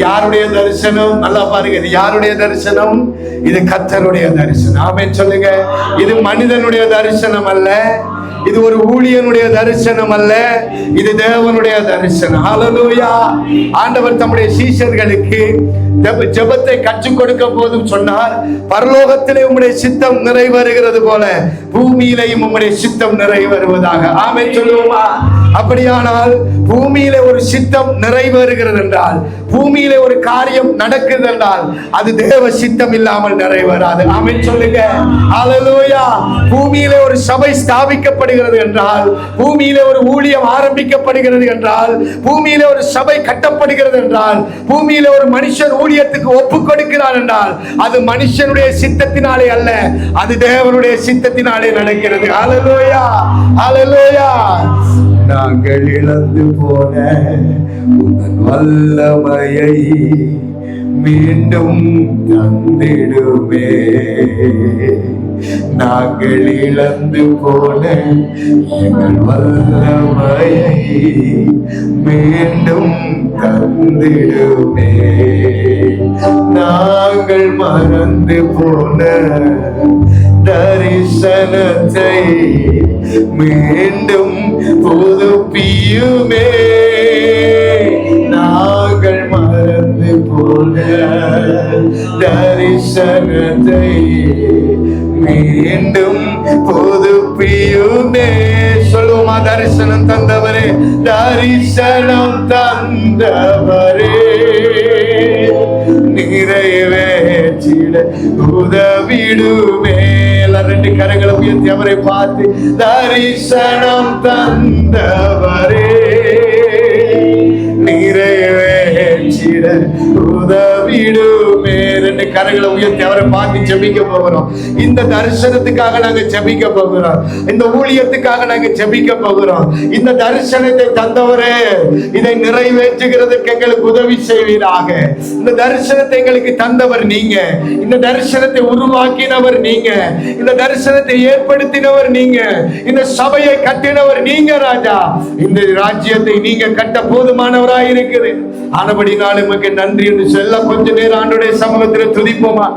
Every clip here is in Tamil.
யாருடைய தரிசனம்? நல்லா பாருங்க, இது யாருடைய தரிசனம்? இது கர்த்தருடைய தரிசனம். ஆமென் சொல்லுங்க. இது மனிதனுடைய தரிசனம் அல்ல, இது ஒரு ஊழியனுடைய தரிசனம் அல்ல, இது தேவனுடைய தரிசனம். ஹல்லேலூயா. ஆண்டவர் தம்முடைய சீஷர்களுக்கு ஜெபத்தை கற்றுக் கொடுக்க போதும் சொன்னார், பரலோகத்திலே உம்முடைய சித்தம் நிறைவேறுகிறது போல பூமியிலேயும் உம்முடைய சித்தம் நிறைவேறுவதாக. ஆமென் சொல்லுவோமா? அப்படியானால் பூமியிலே ஒரு சித்தம் நிறைவேறுகிறது என்றால், பூமியிலே ஒரு காரியம் நடக்குது என்றால், அது தேவ சித்தம் இல்லாமல் நிறைவேறாது. ஆமென் சொல்லுங்க. ஹல்லேலூயா. பூமியிலே ஒரு சபை ஸ்தாபிக்கப்படுகிறது என்றால், பூமியிலே ஒரு ஊழியம் ஆரம்பிக்கப்படுகிறது என்றால், பூமியிலே ஒரு சபை கட்டப்படுகிறது என்றால், பூமியிலே ஒரு மனுஷன் ஊழியத்துக்கு ஒப்பு கொடுக்கிறார் என்றால், அது மனுஷனுடைய சித்தத்தினாலே அல்ல, அது தேவனுடைய சித்தத்தினாலே நடக்கிறது. ஹல்லேலூயா, ஹல்லேலூயா. நாங்கள் இழந்து போன உன் வல்லமையை மீண்டும் தந்திடுமே. நாங்கள் இழந்து போன எங்கள் வல்லமையை மீண்டும் தந்திடுமே. நாங்கள் மறந்து போன தரிசனத்தை மீண்டும் புதுப்பியுமே. நாங்கள் மறந்து போன தரிசனத்தை மீண்டும் புதுப்பியுமே. சொல்லுவோமா? தரிசனம் தந்தவரே, தரிசனம் தந்தவரே, நிறைவேற்றிட உதவிடுமே. ரெண்டு கரங்களை உயர்த்தி அவரை பார்த்து, தரிசனம் தந்தவரே, நிறைவேற்றிட உதவிடுமே. ரெண்டு கரங்களை உயர்த்தி அவரை பார்த்து ஜெபிக்க போகிறோம். இந்த தரிசனத்துக்காக நாங்க ஜெபிக்க போகிறோம், இந்த ஊழியத்துக்காக நாங்க ஜெபிக்க போகிறோம். இந்த தரிசனத்தை தந்தவரே, இதை நிறைவேற்றுகிறதுக்கு எங்களுக்கு உதவி செய்வீராக. இந்த தரிசனத்தை எங்களுக்கு தந்தவர் நீங்க, இந்த தரிசனத்தை உருவாக்கினவர் நீங்க, இந்த தரிசனத்தை ஏற்படுத்தினவர் நீங்க, இந்த சபையை கட்டினவர் நீங்க ராஜா. இந்த ராஜ்யத்தை நீங்க கட்ட போதுமானவராய் இருக்குது. ஆனபடினாலும் உமக்கு நன்றி என்று சொல்ல கொஞ்ச நேரம் ஆண்டவருடைய சமூகத்தில் துதிப்போமா?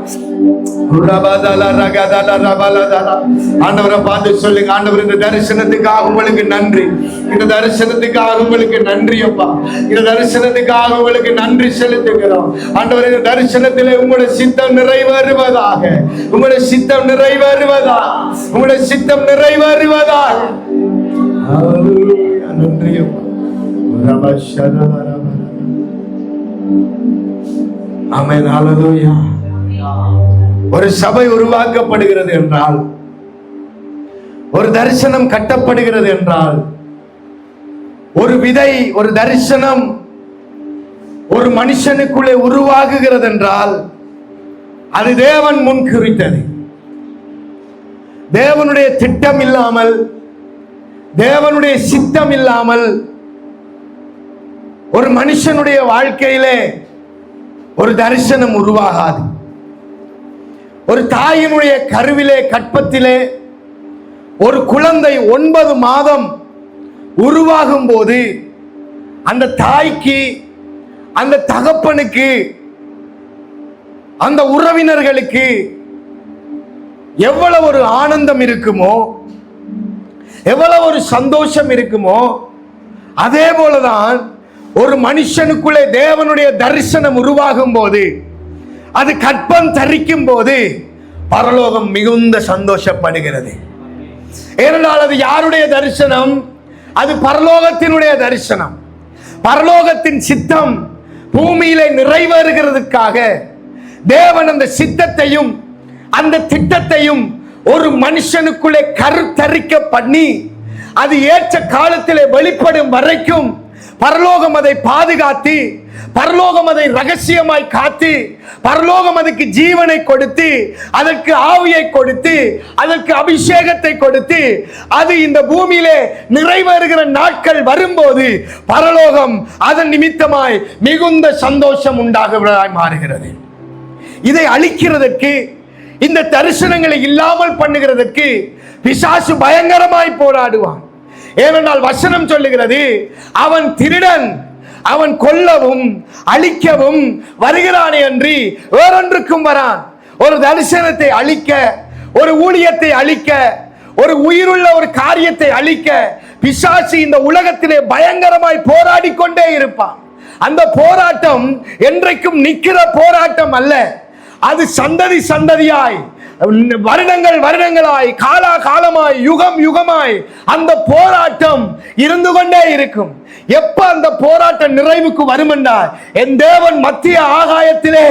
ஆண்டவரை பார்த்து சொல்லுங்க, ஆண்டவர் இந்த தரிசனத்துக்காக உங்களுக்கு நன்றி, இந்த தரிசனத்துக்காக உங்களுக்கு நன்றி அப்பா, இந்த தரிசனத்துக்காக உங்களுக்கு நன்றி செலுத்துகிறோம். ஆண்டவர், இந்த தரிசனத்திலே உங்களுடைய சித்தம் நிறைவேறுவதாக, உங்களுடைய சித்தம் நிறைவேறுவதாக, உங்களுடைய சித்தம் நிறைவேறுவதாக. நன்றி அப்பா. ஆமென். ஹல்லேலூயா. ஒரு சபை உருவாக்கப்படுகிறது என்றால், ஒரு தரிசனம் கட்டப்படுகிறது என்றால், ஒரு விதை, ஒரு தரிசனம் ஒரு மனுஷனுக்குள்ளே உருவாகுகிறது என்றால், அது தேவன் முன் குறித்தது. தேவனுடைய திட்டம் இல்லாமல், தேவனுடைய சித்தம் இல்லாமல் ஒரு மனுஷனுடைய வாழ்க்கையிலே ஒரு தரிசனம் உருவாகாது. ஒரு தாயினுடைய கருவிலே, கற்பத்திலே ஒரு குழந்தை 9 மாதம் உருவாகும் போது அந்த தாய்க்கு, அந்த தகப்பனுக்கு, அந்த உறவினர்களுக்கு எவ்வளவு ஒரு ஆனந்தம் இருக்குமோ, எவ்வளவு ஒரு சந்தோஷம் இருக்குமோ, அதே போலதான் ஒரு மனுஷனுக்குள்ளே தேவனுடைய தரிசனம் உருவாகும் போது, அது கற்பம் தரிக்கும் போது பரலோகம் மிகுந்த சந்தோஷப்படுகிறது. ஏனென்றால் அது யாருடைய தரிசனம்? அது பரலோகத்தினுடைய தரிசனம். பரலோகத்தின் சித்தம் பூமியிலே நிறைவேறுகிறதுக்காக தேவன் அந்த சித்தத்தையும் அந்த திட்டத்தையும் ஒரு மனுஷனுக்குள்ளே கருத்தரிக்க பண்ணி, அது ஏற்ற காலத்திலே வெளிப்படும் வரைக்கும் பரலோகம் அதை பாதுகாத்து, பரலோகம் அதை ரகசியமாய் காத்து, பரலோகம் அதுக்கு ஜீவனை கொடுத்து, அதற்கு ஆவியை கொடுத்து, அதற்கு அபிஷேகத்தை கொடுத்து, அது இந்த பூமியிலே நிறைவேறுகிற நாட்கள் வரும்போது பரலோகம் அதன் நிமித்தமாய் மிகுந்த சந்தோஷம் உண்டாகுவதாய் மாறுகிறது. இதை அழிக்கிறதற்கு, இந்த தரிசனங்களை இல்லாமல் பண்ணுகிறதற்கு பிசாசு பயங்கரமாய் போராடுவான். ஏனென்றால் வசனம் சொல்லுகிறது, அவன் திருடன், அவன் கொல்லவும் அழிக்கவும் வருகிறானே அன்றி வேறொன்றுக்கும் வரான். ஒரு தரிசனத்தை அழிக்க, ஒரு ஊழியத்தை அழிக்க, ஒரு உயிருள்ள ஒரு காரியத்தை அழிக்க பிசாசு இந்த உலகத்திலே பயங்கரமாய் போராடி கொண்டே இருப்பான். அந்த போராட்டம் என்றைக்கும் நிக்கிற போராட்டம் அல்ல. அது சந்ததி சந்ததியாய், வருடங்கள் வருடங்களாய், காலா காலமாய், யுகம் யுகமாய் அந்த போராட்டம் இருந்து கொண்டே இருக்கும். எப்ப அந்த போராட்டம் நிறைவுக்கு வரும் என்றால், என் தேவன் மத்திய ஆகாயத்திலே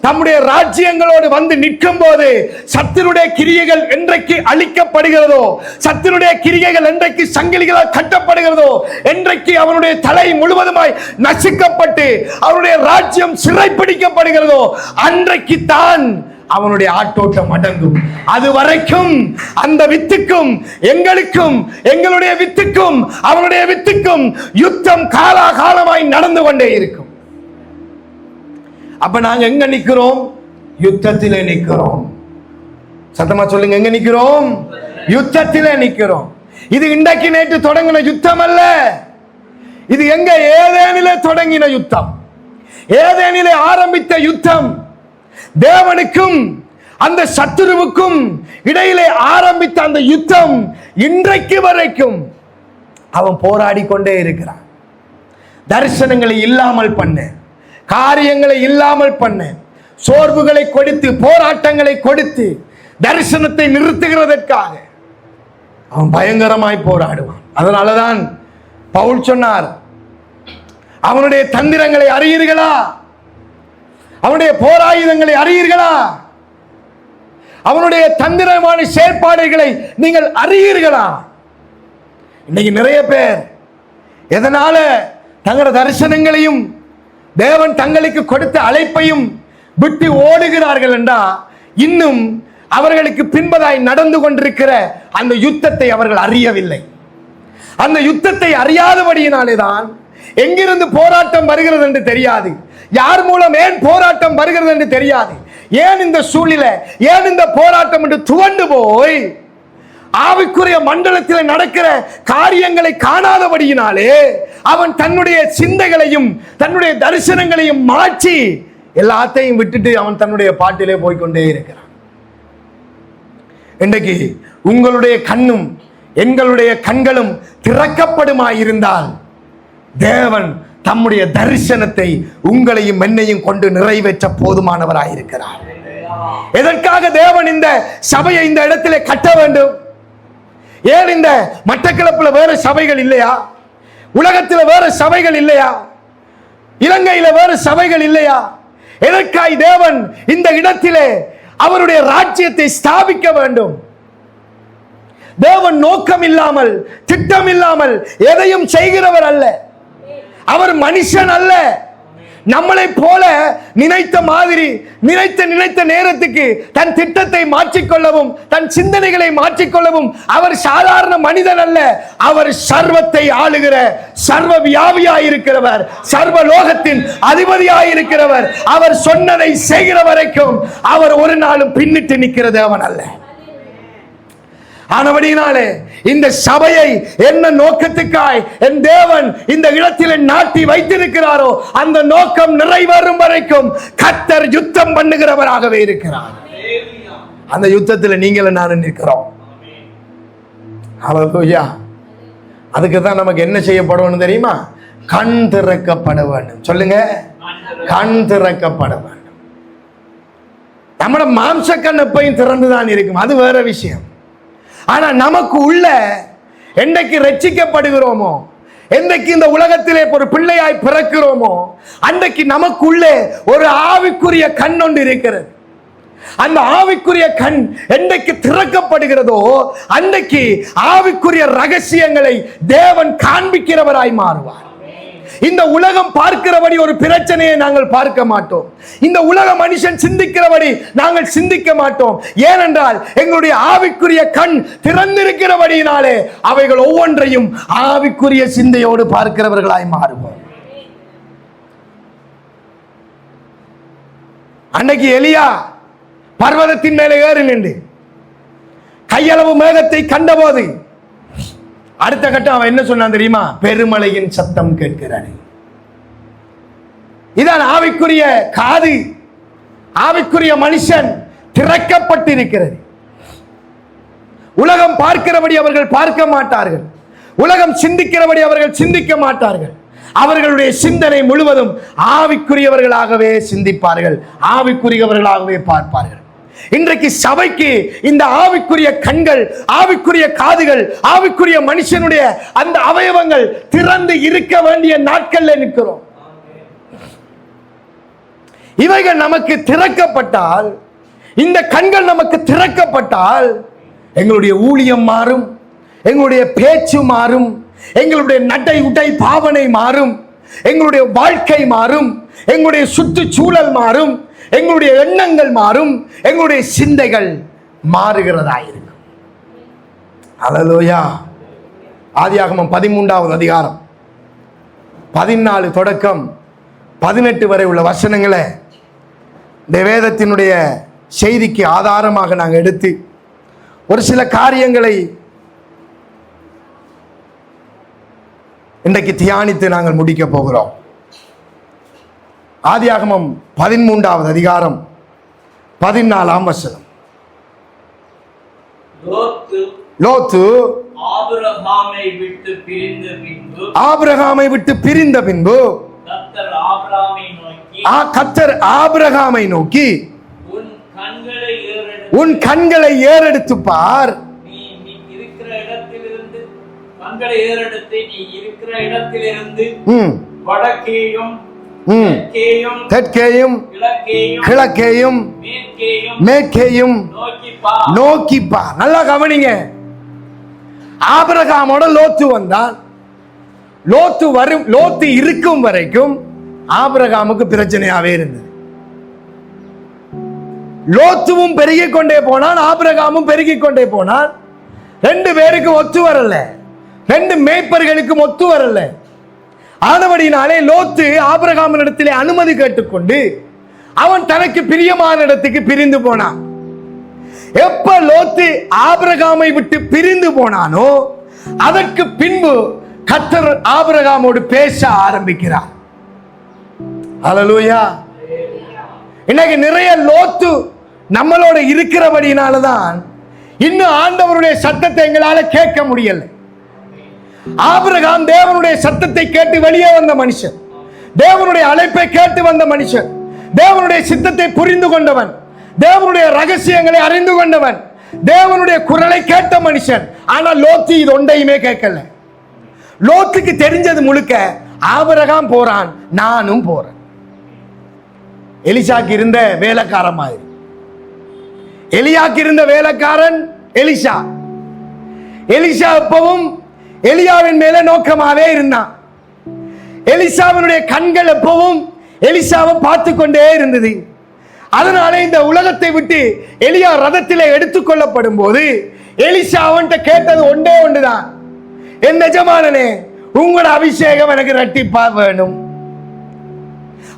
தம்முடைய ராஜ்யங்களோடு வந்து நிற்கும் போது சத்துருடைய கிரியைகள் என்றைக்கு அழிக்கப்படுகிறதோ, சத்துருடைய கிரியைகள் என்றைக்கு சங்கிலிகளால் கட்டப்படுகிறதோ, என்றைக்கு அவனுடைய தலை முழுவதுமாய் நசுக்கப்பட்டு அவனுடைய ராஜ்யம் சிறைப்பிடிக்கப்படுகிறதோ, அன்றைக்கு தான் அவனுடைய ஆட்டோட்டம் அடங்கும். அது வரைக்கும் அந்த வித்துக்கும் எங்களுக்கும், எங்களுடைய வித்துக்கும் அவனுடைய வித்துக்கும் யுத்தம் காலாகாலமாய் நடந்து கொண்டே இருக்கும். அப்ப நாங்க எங்க நிக்கிறோம்? யுத்தத்திலே நிக்கிறோம். சத்தமா சொல்லுங்க, எங்க நிக்கிறோம்? யுத்தத்திலே நிக்கிறோம். இது இன்றைக்கு நேற்று தொடங்கின யுத்தம் அல்ல. இது எங்க? ஏதேனிலே தொடங்கின யுத்தம், ஏதேனிலே ஆரம்பித்த யுத்தம். தேவனுக்கும் அந்த சத்துருவுக்கும் இடையிலே ஆரம்பித்த அந்த யுத்தம் இன்றைக்கு வரைக்கும் அவன் போராடி கொண்டே இருக்கிறான். தரிசனங்களை இல்லாமல் பண்ண, காரியங்களை இல்லாமல் பண்ண, சோர்வுகளை கொடுத்து, போராட்டங்களை கொடுத்து, தரிசனத்தை நிறுத்துகிறதற்காக அவன் பயங்கரமாய் போராடுவான். அதனாலதான் பவுல் சொன்னார், அவனுடைய தந்திரங்களை அறியீர்களா? அவனுடைய போராயுதங்களை அறியீர்களா? அவனுடைய தந்திரமான செயற்பாடுகளை நீங்கள் அறியீர்களா? இன்னைக்கு நிறைய பேர் எதனால தங்களோட தரிசனங்களையும் தேவன் தங்களுக்கு கொடுத்த அழைப்பையும் விட்டு ஓடுகிறார்கள் என்றா, இன்னும் அவர்களுக்கு பின்பதாய் நடந்து கொண்டிருக்கிற அந்த யுத்தத்தை அவர்கள் அறியவில்லை. அந்த யுத்தத்தை அறியாதபடியினாலே தான் எங்கிருந்து போராட்டம் வருகிறது என்று தெரியாது, யார் மூலம் ஏன் போராட்டம் வருகிறது என்று தெரியாது, ஏன் இந்த சூழ்நிலை, ஏன் இந்த போராட்டம் என்று துவண்டு போய் ஆவிக்குரிய மண்டலத்தில் நடக்கிற காரியங்களை காணாதபடியினாலே அவன் தன்னுடைய சிந்தைகளையும் தன்னுடைய தரிசனங்களையும் மாற்றி எல்லாத்தையும் விட்டுட்டு அவன் தன்னுடைய பாட்டிலே போய்கொண்டே இருக்கிறான். இன்றைக்கு உங்களுடைய கண்ணும் எங்களுடைய கண்களும் திறக்கப்படுமாயிருந்தால் தேவன் தம்முடைய தரிசனத்தை உங்களையும் என்னையும் கொண்டு நிறைவேற்ற போதுமானவராயிருக்கிறார். எதற்காக தேவன் இந்த சபையை இந்த இடத்திலே கட்ட வேண்டும்? ஏன் இந்த மட்டக்களப்புல வேற சபைகள் இல்லையா? உலகத்தில் வேற சபைகள் இல்லையா? இலங்கையில வேற சபைகள் இல்லையா? எதற்காய் தேவன் இந்த இடத்திலே அவருடைய ராஜ்யத்தை ஸ்தாபிக்க வேண்டும்? தேவன் நோக்கம் இல்லாமல், திட்டம் இல்லாமல் எதையும் செய்கிறவர் அல்ல. அவர் மனுஷன் அல்ல. நம்மளை போல நினைத்த மாதிரி, நினைத்த நேரத்துக்கு தன் திட்டத்தை மாற்றிக்கொள்ளவும், தன் சிந்தனைகளை மாற்றிக்கொள்ளவும் அவர் சாதாரண மனிதன் அல்ல. அவர் சர்வத்தை ஆளுகிற சர்வ வியாபியாயிருக்கிறவர், சர்வ லோகத்தின் அதிபதியாயிருக்கிறவர். அவர் சொன்னதை செய்கிற வரைக்கும் அவர் ஒரு நாளும் பின்னிட்டு நிற்கிற தேவன் அல்ல. ஆனபடியினாலே இந்த சபையை என்ன நோக்கத்துக்காய் என் தேவன் இந்த இடத்தில் நாட்டி வைத்திருக்கிறாரோ அந்த நோக்கம் நிறைவேறும் வரைக்கும் கர்த்தர் யுத்தம் பண்ணுகிறவராகவே இருக்கிறார். அந்த யுத்தத்தில் நீங்களும் நானும் நிற்கிறோம். ஹல்லேலூயா. அதுக்கு தான் நமக்கு என்ன செய்யப்படணும் தெரியுமா? கண் திறக்கப்பட வேண்டும். சொல்லுங்க, கண் திறக்கப்பட வேண்டும். நம்மட மாம்ச கண் எப்பையும் திறந்துதான் இருக்கும், அது வேற விஷயம். ஆனா நமக்கு உள்ள என்றைக்கு ரட்சிக்கப்படுகிறோமோ, என்றைக்கு இந்த உலகத்திலே ஒரு பிள்ளையாய் பிறக்கிறோமோ, அன்றைக்கு நமக்குள்ளே ஒரு ஆவிக்குரிய கண் ஒன்று இருக்கிறது. அந்த ஆவிக்குரிய கண் என்றைக்கு திறக்கப்படுகிறதோ அன்றைக்கு ஆவிக்குரிய ரகசியங்களை தேவன் காண்பிக்கிறவராய் மாறுவார். இந்த உலகம் பார்க்கிறபடி ஒரு பிரச்சனையை நாங்கள் பார்க்க மாட்டோம். இந்த உலக மனுஷன் சிந்திக்கிறபடி நாங்கள் சிந்திக்க மாட்டோம். ஏனென்றால் எங்களுடைய ஆவிக்குரிய கண் திறந்திருக்கிறபடியினாலே அவைகள் ஒவ்வொன்றையும் ஆவிக்குரிய சிந்தையோடு பார்க்கிறவர்களாய் மாறுவோம். அன்னைக்கு எலியா பர்வதத்தின் மேலே ஏறி நின்று கையளவு மேகத்தை கண்டபோது அடுத்த கட்டம் அவன் என்ன சொன்னான் தெரியுமா? பெருமழையின் சத்தம் கேட்கிறானே. இதான் ஆவிக்குரிய காது. ஆவிக்குரிய மனுஷன் திறக்கப்பட்டிருக்கிறது. உலகம் பார்க்கிறபடி அவர்கள் பார்க்க மாட்டார்கள். உலகம் சிந்திக்கிறபடி அவர்கள் சிந்திக்க மாட்டார்கள். அவர்களுடைய சிந்தனை முழுவதும் ஆவிக்குரியவர்களாகவே சிந்திப்பார்கள், ஆவிக்குரியவர்களாகவே பார்ப்பார்கள். இன்றைக்கு சபைக்கு இந்த ஆவிக்குரிய கண்கள், ஆவிக்குரிய காதுகள், ஆவிக்குரிய மனுஷனுடைய அந்த அவயவங்கள் திறந்து இருக்க வேண்டிய நாட்கள்ல நிற்கிறோம். இவைகள் நமக்கு திறக்கப்பட்டால், இந்த கண்கள் நமக்கு திறக்கப்பட்டால், எங்களுடைய ஊழியம் மாறும், எங்களுடைய பேச்சு மாறும், எங்களுடைய நடை உடை பாவனை மாறும், எங்களுடைய வாழ்க்கை மாறும், எங்களுடைய சுற்றுச்சூழல் மாறும், எங்களுடைய எண்ணங்கள் மாறும், எங்களுடைய சிந்தைகள் மாறுகிறதாயிருக்கும். அல்லேலூயா. ஆதியாகமம் 13வது அதிகாரம் 14 தொடக்கம் 18 வரை உள்ள வசனங்களை இந்த வேதத்தினுடைய செய்திக்கு ஆதாரமாக நாங்கள் எடுத்து ஒரு சில காரியங்களை இன்றைக்கு தியானித்து நாங்கள் முடிக்க போகிறோம். ஆதியாகமம் 13வது அதிகாரம் 14ஆம் வசனம். லோத்து ஆபிரகாமை விட்டு பிரிந்த பின்பு கர்த்தர் ஆபிரகாமை நோக்கி உன் கண்களை ஏறெடுத்து பார், வடக்கேயும் தெற்கேயும் கிழக்கேயும் மேற்கேயும் நோக்கிப்பார். நல்லா கவனிங்க. ஆபிரகாமோட லோத்து வந்தான். லோத்து இருக்கும் வரைக்கும் ஆபிரகாமுக்கு பிரச்சனையாவே இருந்தது. லோத்துவும் பெருகிக் கொண்டே போனான், ஆபிரகாமும் பெருகிக் கொண்டே போனான். 2 பேருக்கு ஒத்து வரல, 2 மேய்ப்பர்களுக்கும் ஒத்து வரல. ஆனபடினாலே லோத்து ஆபிரகாமின் இடத்திலே அனுமதி கேட்டுக்கொண்டு அவன் தனக்கு பிரியமான இடத்துக்கு பிரிந்து போனான். எப்ப லோத்து ஆபிரகாமை விட்டு பிரிந்து போனானோ அதற்கு பின்பு கர்த்தர் ஆபிரகாமோடு பேச ஆரம்பிக்கிறார். அல்லேலூயா. இன்னைக்கு நிறைய லோத்து நம்மளோட இருக்கிறபடினாலதான் இன்னும் ஆண்டவருடைய சத்தத்தை எங்களால கேட்க முடியல. ஆபிரகாம் தேவனுடைய சத்தத்தை கேட்டு வெளியே வந்த மனுஷன், தேவனுடைய அழைப்பை கேட்டு வந்த மனுஷன், தேவனுடைய சித்தத்தை புரிந்து கொண்டவன், தேவனுடைய ரகசியங்களை அறிந்து கொண்டவன், தேவனுடைய குரலை கேட்ட மனுஷன். ஆனால் லோத்து இது ஒன்றையுமே கேட்கல. லோத்துக்கு தெரிஞ்சது முழுக்க ஆபிரகாம் போறான், நானும் போறேன். எலிசாக்கு இருந்த வேலைக்காரன் மாதிரி. எலியாக்கு இருந்த வேலைக்காரன் எலிசா. எலிசா எப்பவும் எலியாவின் மேல நோக்கமாவே இருந்தான். எலிசாவினுடைய கண்கள் எப்பவும் எலிசாவை பார்த்து கொண்டே இருந்தது. அதனால இந்த உலகத்தை விட்டு எலியா ரதத்திலே எடுத்துக் கொள்ளப்படும் போது எலிசா அவன்கிட்ட கேட்டது ஒன்றே ஒன்றுதான், என் எஜமானனே உங்களோட அபிஷேகம் எனக்கு இரட்டிப்பா வேணும்.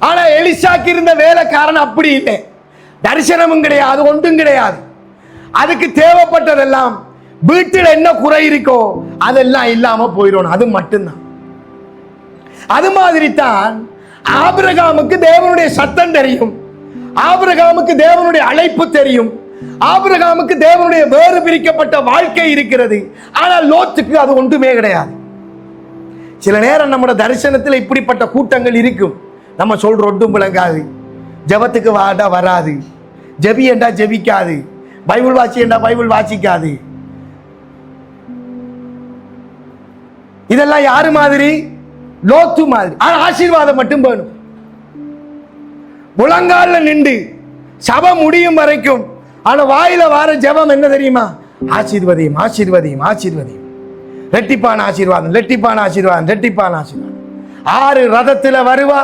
ஆனா எலிசாக்கு இருந்த வேலைக்காரன் அப்படி இல்லை. தரிசனமும் கிடையாது, ஒன்றும் கிடையாது. அதுக்கு தேவைப்பட்டதெல்லாம் வீட்டில் என்ன குறை இருக்கோ அதெல்லாம் இல்லாம போயிடும், அது மட்டும்தான். அது மாதிரி தான் ஆபிரகாமுக்கு தேவனுடைய சத்தம் தெரியும், ஆபிரகாமுக்கு தேவனுடைய அழைப்பு தெரியும், ஆபிரகாமுக்கு தேவனுடைய வேறு பிரிக்கப்பட்ட வாழ்க்கை இருக்கிறது. ஆனால் லோத்துக்கு அது ஒன்றுமே கிடையாது. சில நேரம் நம்மளோட தரிசனத்தில் இப்படிப்பட்ட கூட்டங்கள் இருக்கும். நம்ம சொல்ற ஒன்றும் விளங்காது, ஜபத்துக்கு வாடா வராது, ஜெபி என்றா ஜெபிக்காது, பைபிள் வாசி என்றா பைபிள் வாசிக்காது. இதெல்லாம் யாரு மாதிரி? லோத்து மாதிரி. ஆனா ஆசீர்வாதம் மட்டும் வேணும். முழங்கால நின்று சபை முடியும் வரைக்கும் ஆனா வாயில வார ஜெபம் என்ன தெரியுமா? ஆசீர்வதியும் ஆசீர்வதியும் ஆசீர்வதியும், ரெட்டிப்பான ஆசீர்வாதம் ரெட்டிப்பான ஆசீர்வாதம் ரெட்டிப்பான ஆசீர்வாதம். 6 ரதத்துல வருவா,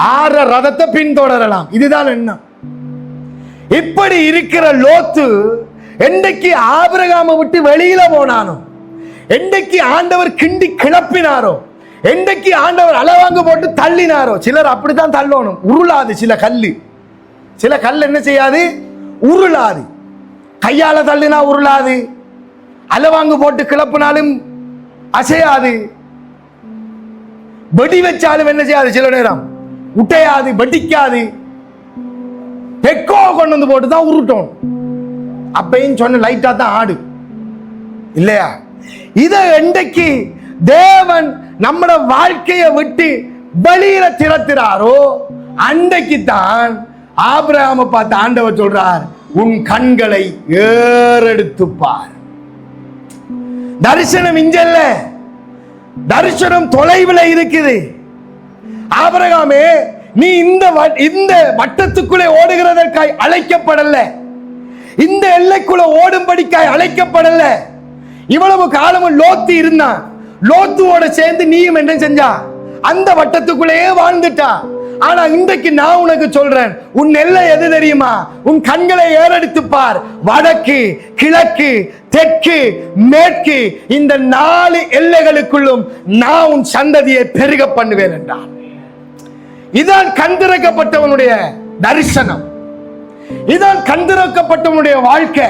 6 ரதத்தை பின்தொடரலாம். இதுதான் என்ன. இப்படி இருக்கிற லோத்து என்றைக்கு ஆபிரகாமை விட்டு வெளியில போனானோ, என்றைக்கு ஆண்டவர் கிண்டி கிளப்பினாரோ, என்றைக்கு ஆண்டவர் அளவாங்க போட்டு தள்ளினாரோ. சிலர் அப்படித்தான் தள்ளணும், உருளாது. சில கல் என்ன செய்யாது? உருளாது. கையால தள்ளினா உருளாது, அளவாங்க போட்டு கிளப்பினாலும் அசையாது, வெடி வச்சாலும் என்ன செய்யாது, சில நேரம் உட்டையாது, வெட்டிக்காது. பெக்கோ கொண்டு வந்து போட்டு தான் உருட்டும். அப்பையும் சொன்ன லைட்டா தான் ஆடு இல்லையா? இத என்றைக்கு தேவன் நம்மட வாழ்க்கையை விட்டு வெளியில திறத்துறாரோ அன்றைக்கு தான் ஆபிரகாமை பார்த்து ஆண்டவர் சொல்றார், உன் கண்களை ஏறெடுத்துப்பார். தரிசனம் இங்கல்ல, தரிசனம் தொலைவில் இருக்குது. ஆபிரகாமே, நீ இந்த வட்டத்துக்குள்ளே ஓடுகிறதற்காய் அழைக்கப்படல, இந்த எல்லைக்குள்ள ஓடும்படிக்காய் அழைக்கப்படல. இவ்வளவு காலமும் லோத்து இருந்தான். லோத்துவோட சேர்ந்து நீயும் என்ன செஞ்சா? அந்த வட்டத்துக்குள்ளேயே வாழ்ந்துட்டா. ஆனா இன்றைக்கு நான் உனக்கு சொல்றேன், உன் எல்லை எது தெரியுமா? உன் கண்களை ஏறெடுத்து பார். வடக்கு, கிழக்கு, தெற்கு, மேற்கு, இந்த 4 எல்லைகளுக்குள்ளும் நான் உன் சந்ததியை பெருக பண்ணுவேன் என்றார். இதான் கண் திறக்கப்பட்டவனுடைய தரிசனம், இதான் கண் திறக்கப்பட்டவனுடைய வாழ்க்கை.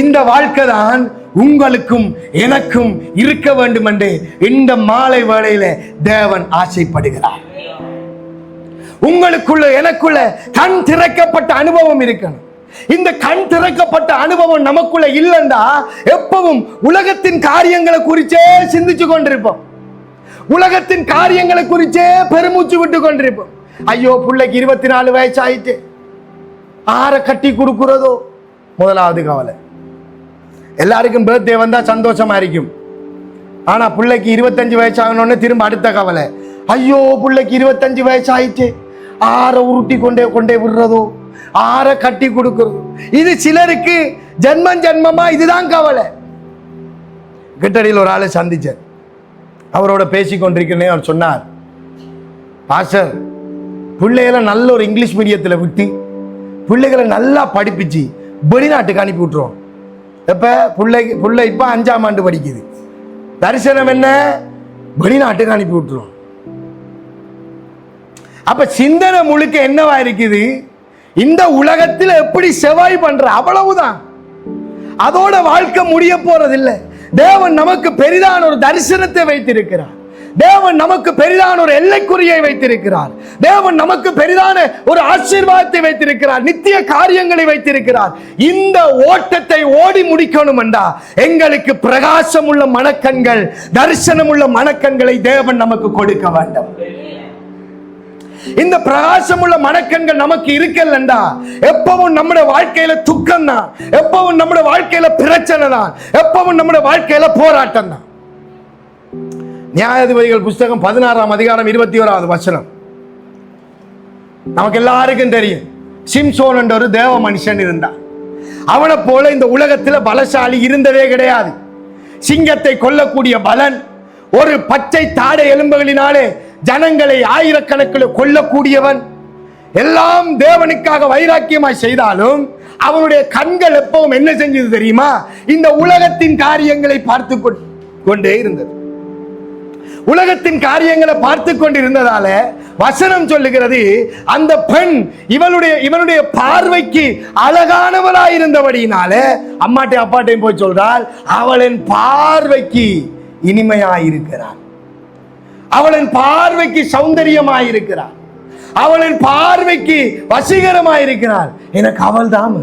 இந்த வாழ்க்கை தான் உங்களுக்கும் எனக்கும் இருக்க வேண்டும் என்று இந்த மாலை வேளையில தேவன் ஆசைப்படுகிறார். உங்களுக்குள்ள எனக்குள்ள கண் திறக்கப்பட்ட அனுபவம் இருக்கணும். இந்த கண் திறக்கப்பட்ட அனுபவம் நமக்குள்ள இல்லைண்டா எப்பவும் உலகத்தின் காரியங்களை குறிச்சே சிந்திச்சு கொண்டிருப்போம். உலகத்தின் காரியங்களை குறிச்சே பெருமூச்சு விட்டு கொண்டிருப்போம். ஐயோ, பிள்ளைக்கு 24 வயசு ஆயிட்டு, ஆற கட்டி கொடுக்கிறதோ முதலாவது கவலை. எல்லாருக்கும் பர்த்டே வந்தா சந்தோஷமா இருக்கும். ஆனா பிள்ளைக்கு 25 வயசு ஆகணும்னு திரும்ப அடுத்த கவலை. ஐயோ, பிள்ளைக்கு 25 வயசு ஆயிட்டு, ஆற உருட்டி கொண்டே விடுறதோ, ஆற கட்டி கொடுக்கிறதோ. இது சிலருக்கு ஜென்மம் ஜென்மமா இதுதான் கவலை. கிட்டடியில் ஒரு ஆளை சந்திச்சேன். அவரோட பேசி கொண்டிருக்கிறேன். அவர் சொன்னார், பாஸ்டர், பிள்ளைகளை நல்ல ஒரு இங்கிலீஷ் மீடியத்தில் விட்டு பிள்ளைகளை நல்லா படிப்பிச்சு வெளிநாட்டுக்கு அனுப்பி விட்டுருவோம். எப்ப பிள்ளை இப்ப 5ஆம் ஆண்டு படிக்குது. தரிசனம் என்ன? வெளிநாட்டுக்கு அனுப்பி விட்டுருவோம். அப்ப சிந்தனை முழுக்க என்னவா இருக்குது? இந்த உலகத்தில் எப்படி செவாய் பண்ற, அவ்வளவுதான். அதோட வாழ்க்கை முடிய போறதில்லை. தேவன் நமக்கு பெரிதான ஒரு தரிசனத்தை வைத்திருக்கிறார். தேவன் நமக்கு பெரிதான ஒரு எல்லைக்குறியை வைத்திருக்கிறார். தேவன் நமக்கு பெரிதான ஒரு ஆசீர்வாதத்தை வைத்திருக்கிறார். நித்திய காரியங்களை வைத்திருக்கிறார். இந்த ஓட்டத்தை ஓடி முடிக்கணும் என்றா எங்களுக்கு பிரகாசம் உள்ள மனக்கண்கள், தரிசனம் உள்ள மனக்கண்களை தேவன் நமக்கு கொடுக்க வேண்டும். இந்த பிரகாசம் உள்ள மனக்கண்கள் நமக்கு இருக்கலண்டா எப்பவும் நம்முடைய வாழ்க்கையில துக்கம் தான், எப்பவும் நம்முடைய வாழ்க்கையில பிரச்சனை தான், எப்பவும் நம்முடைய வாழ்க்கையில போராட்டம் தான். நியாயாதிபதிகள் புஸ்தகம் 16ஆம் அதிகாரம் 21வது வசனம். நமக்கு எல்லாருக்கும் தெரியும், சிம்சோன் என்ற ஒரு தேவ மனுஷன் இருந்தான். அவனை போல இந்த உலகத்தில் பலசாலி இருந்ததே கிடையாது. சிங்கத்தை கொல்லக்கூடிய பலன், ஒரு பச்சை தாடை எலும்புகளினாலே ஜனங்களை ஆயிரக்கணக்கில் கொல்லக்கூடியவன், எல்லாம் தேவனுக்காக வைராக்கியமாய் செய்தாலும் அவனுடைய கண்கள் எப்பவும் என்ன செஞ்சது தெரியுமா? இந்த உலகத்தின் காரியங்களை பார்த்து கொண்டே இருந்தது. உலகத்தின் காரியங்களை பார்த்து கொண்டிருந்ததால வசனம் சொல்லுகிறது, அந்த பெண் இவனுடைய பார்வைக்கு அழகானவளாயிருந்தபடியினால அம்மாட்டை அப்பாட்டையும் போய் சொல்றாள், அவளின் பார்வைக்கு இனிமையாயிருக்கிறாள், அவளின் பார்வைக்கு சௌந்தரியமாயிருக்கிறாள், அவளின் பார்வைக்கு வசீகரமாயிருக்கிறாள், எனக்கு அவள் தான்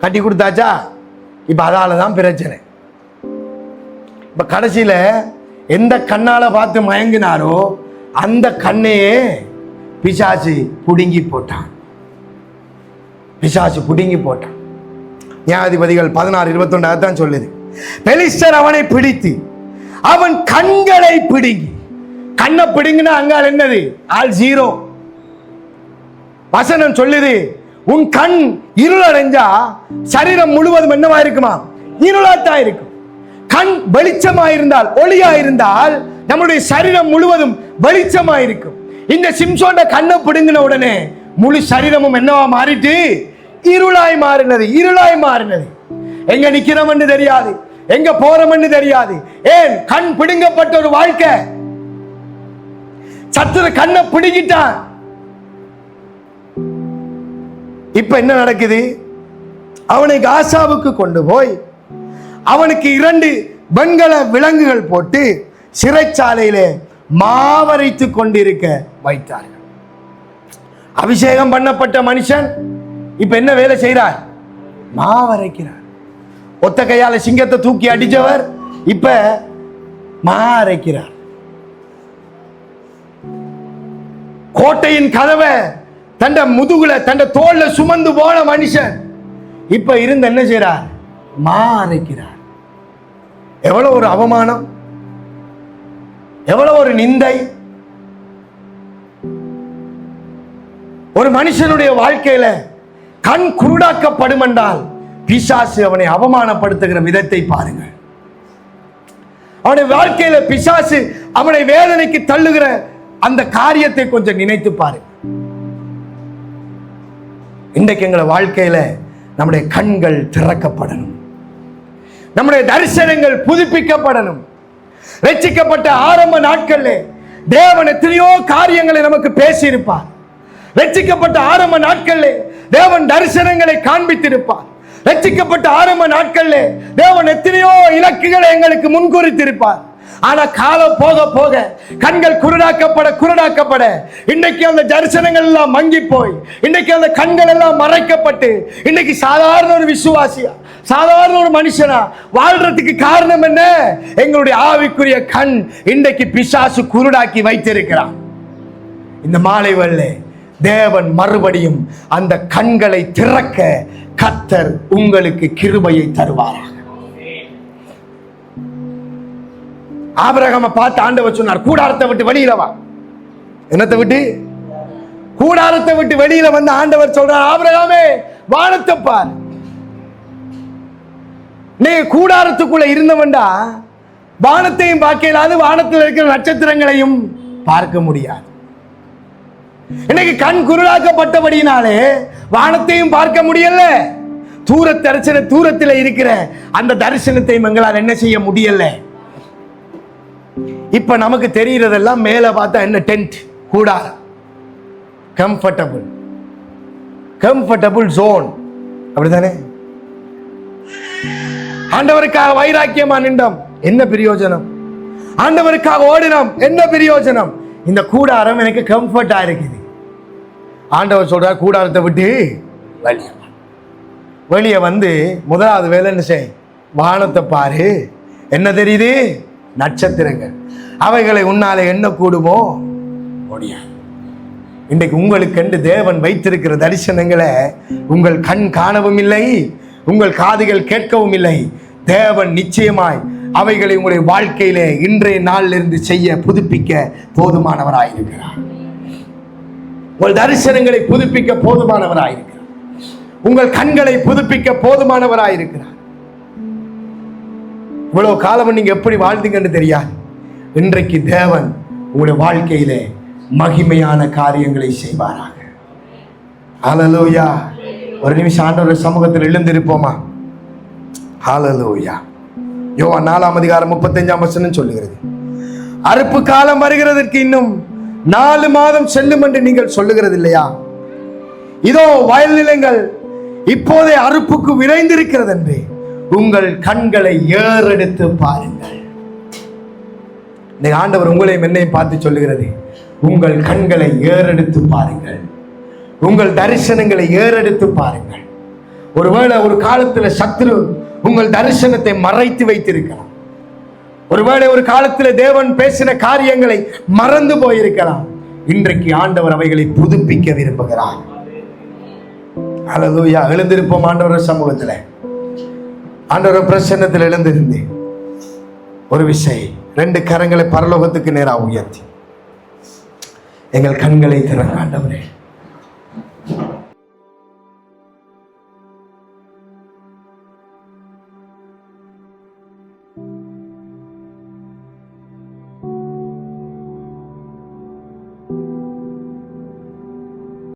கட்டி கொடுத்தாச்சா. இப்ப அதாலதான் பிரச்சனை. இப்ப கடைசியில எந்த கண்ணால பார்த்து மயங்கினாரோ அந்த கண்ணையே பிசாசு புடுங்கி போட்டான். பிசாசு புடுங்கி போட்டான். நியாயாதிபதிகள் 16:21 தான் சொல்லுது. பெலிஸ்தர் அவனை பிடித்து அவன் கண்களை பிடுங்கி, கண்ணை பிடுங்கினா அங்கால் என்னது? ஆள் 0. வசனம் சொல்லுது, உன் கண் இருளடைஞ்சா சரீரம் முழுவதும் என்னவா இருக்குமா? இருளாத்தான் இருக்கும். கண் வெளிச்சமாயிருந்தால், ஒளியாயிருந்தால் நம்முடைய சரீரம் முழுவதும் வெளிச்சமாயிருக்கும். இந்த சிம்சோன் கண்ணை பிடுங்கின உடனே முழு சரீரமும் என்னவா மாறிட்டு? இருளாய் மாறினது. இருளாய் மாறினது. எங்க நிக்கிறோம் என்று தெரியாது, எங்க போறோம் என்று தெரியாது. ஏன்? கண் பிடுங்கப்பட்ட ஒரு வாழ்க்கை. சத்துரு கண்ணை பிடுங்கிட்டான். இப்ப என்ன நடக்குது? அவனை காசாவுக்கு கொண்டு போய் அவனுக்கு 2 வெண்கல விலங்குகள் போட்டு சிறைச்சாலையிலே மாவரைத்து கொண்டிருக்க வைத்தார்கள். அபிஷேகம் பண்ணப்பட்ட மனுஷன் இப்ப என்ன வேலை செய்கிறார்? மாவரைக்கிறார். ஒத்த கையால சிங்கத்தை தூக்கி அடிச்சவர் இப்ப மாவரைக்கிறார். கோட்டையின் கதவை தண்ட முதுகுல தண்ட தோல்ல சுமந்து போன மனுஷன் இப்ப இருந்து என்ன செய்றார்? மாவரைக்கிறார். எவ்வளவு ஒரு அவமானம், எவ்வளவு ஒரு நிந்தை. ஒரு மனுஷனுடைய வாழ்க்கையில கண் குருடாக்கப்படும் என்றால் பிசாசு அவனை அவமானப்படுத்துகிற விதத்தை பாருங்கள். அவனுடைய வாழ்க்கையில பிசாசு அவனை வேதனைக்கு தள்ளுகிற அந்த காரியத்தை கொஞ்சம் நினைத்து பாருங்க. இன்றைக்கு எங்களை வாழ்க்கையில நம்முடைய கண்கள் திறக்கப்படணும், நம்முடைய தரிசனங்கள் புதுப்பிக்கப்படணும். ரட்சிக்கப்பட்ட ஆரம்ப நாட்கள்ல தேவன் எத்தனையோ காரியங்களை நமக்கு பேசியிருப்பார். ரட்சிக்கப்பட்ட ஆரம்ப நாட்கள்ல தேவன் தரிசனங்களை காண்பித்திருப்பார். ரட்சிக்கப்பட்ட ஆரம்ப நாட்கள்ல தேவன் எத்தனையோ இலக்குகளை எங்களுக்கு முன்குறித்திருப்பார். ஆனா காலம் போக போக கண்கள் குருடாக்கப்பட இன்னைக்கு அந்த தரிசனங்கள் எல்லாம் மங்கி போய் இன்னைக்கு அந்த கண்கள் எல்லாம் மறைக்கப்பட்டு இன்னைக்கு சாதாரண ஒரு விசுவாசியா, சாதாரண ஒரு மனுஷனா வாழ்றதுக்கு காரணம் என்ன? எங்களுடைய ஆவிக்குரிய கண் இன்றைக்கு பிசாசு குருடாக்கி வைத்திருக்கிறான். இந்த மாலை வேளை தேவன் மறுபடியும் அந்த கண்களை திறக்க கர்த்தர் உங்களுக்கு கிருபையை தருவாராக. ஆபிரகாமை பார்த்து ஆண்டவர் சொன்னார், கூடாரத்தை விட்டு வெளியில வா. என்னத்தை விட்டு? கூடாரத்தை விட்டு வெளியில வந்து ஆண்டவர் சொல்றார், ஆபிரகாமே வானத்தை பார். நீ கூடாரத்துக்குள்ள இருந்தவன்டா வானத்தையும் பார்க்க இயலாது, வானத்தில் இருக்கிற நட்சத்திரங்களையும் பார்க்க முடியாது. இன்னைக்கு கண் குருடாக்கப்பட்டபடியினாலே வானத்தையும் பார்க்க முடியல, தூரத்தில் இருக்கிற அந்த தரிசனத்தை எங்களால் என்ன செய்ய முடியல. இப்ப நமக்கு தெரிகிறதெல்லாம் மேல பார்த்தா என்ன? டென்ட், கூடாரம், கம்ஃபர்டபுள் ஜோன், அப்படித்தானே? ஆண்டவருக்காக வைராக்கியமா நின்றோம், என்ன பிரயோஜனம்? ஆண்டவருக்காக ஓடினோம், என்ன பிரயோஜனம்? இந்த கூடாரம் எனக்கு கம்ஃபர்ட்டா இருக்குது. ஆண்டவர் சொல்றார், கூடாரத்தை விட்டு வெளியே வந்து முதலாவது வேலை என்ன செய்? வானத்தை பாரு. என்ன தெரியுது? நட்சத்திரங்கள். அவைகளை உன்னாலே என்ன கூடுமோ முடியாது. இன்றைக்கு உங்களுக்கு என்று தேவன் வைத்திருக்கிற தரிசனங்களை உங்கள் கண் காணவும் இல்லை, உங்கள் காதுகள் கேட்கவும் இல்லை. தேவன் நிச்சயமாய் அவைகளை உங்களுடைய வாழ்க்கையிலே இன்றைய நாளில் இருந்து செய்ய புதுப்பிக்க போதுமானவராயிருக்கிறார். உங்கள் தரிசனங்களை புதுப்பிக்க போதுமானவராயிருக்கிறார். உங்கள் கண்களை புதுப்பிக்க போதுமானவராயிருக்கிறார். இவ்வளவு காலம் நீங்க எப்படி வாழ்ந்தீங்கன்னு தெரியாது. இன்றைக்கு தேவன் உங்களுடைய வாழ்க்கையிலே மகிமையான காரியங்களை செய்வாராக. ஹல்லேலூயா. ஒரு நிமிஷம் ஆண்டவருடைய சமூகத்தில் எழுந்திருப்போமா? ஹல்லேலூயா. யோவான் 4:35 சொல்லுகிறது, அறுப்பு காலம் வருகிறதற்கு இன்னும் 4 மாதம் செல்லும் என்று நீங்கள் சொல்லுகிறது இல்லையா? இதோ வயல் நிலங்கள் இப்போதே அறுப்புக்கு விரைந்திருக்கிறது என்று உங்கள் கண்களை ஏறெடுத்து பாருங்கள். இந்த ஆண்டவர் உங்களையும் என்னையும் பார்த்து சொல்லுகிறது, உங்கள் கண்களை ஏறெடுத்து பாருங்கள், உங்கள் தரிசனங்களை ஏறெடுத்து பாருங்கள். ஒருவேளை ஒரு காலத்துல சத்துரு உங்கள் தரிசனத்தை மறைத்து வைத்திருக்கலாம். ஒருவேளை ஒரு காலத்தில் தேவன் பேசின காரியங்களை மறந்து போயிருக்கலாம். இன்றைக்கு ஆண்டவர் அவைகளை புதுப்பிக்க விரும்புகிறார். ஹல்லேலூயா. எழுந்திருப்போம் ஆண்டவர் சமூகத்தில், ஆண்டவர் பிரசன்னத்தில் எழுந்திருந்து ஒரு விஷயம் 2 கரங்களை பரலோகத்துக்கு நேராக உயர்த்தி எங்கள் கண்களை திறங்க ஆண்டவரே.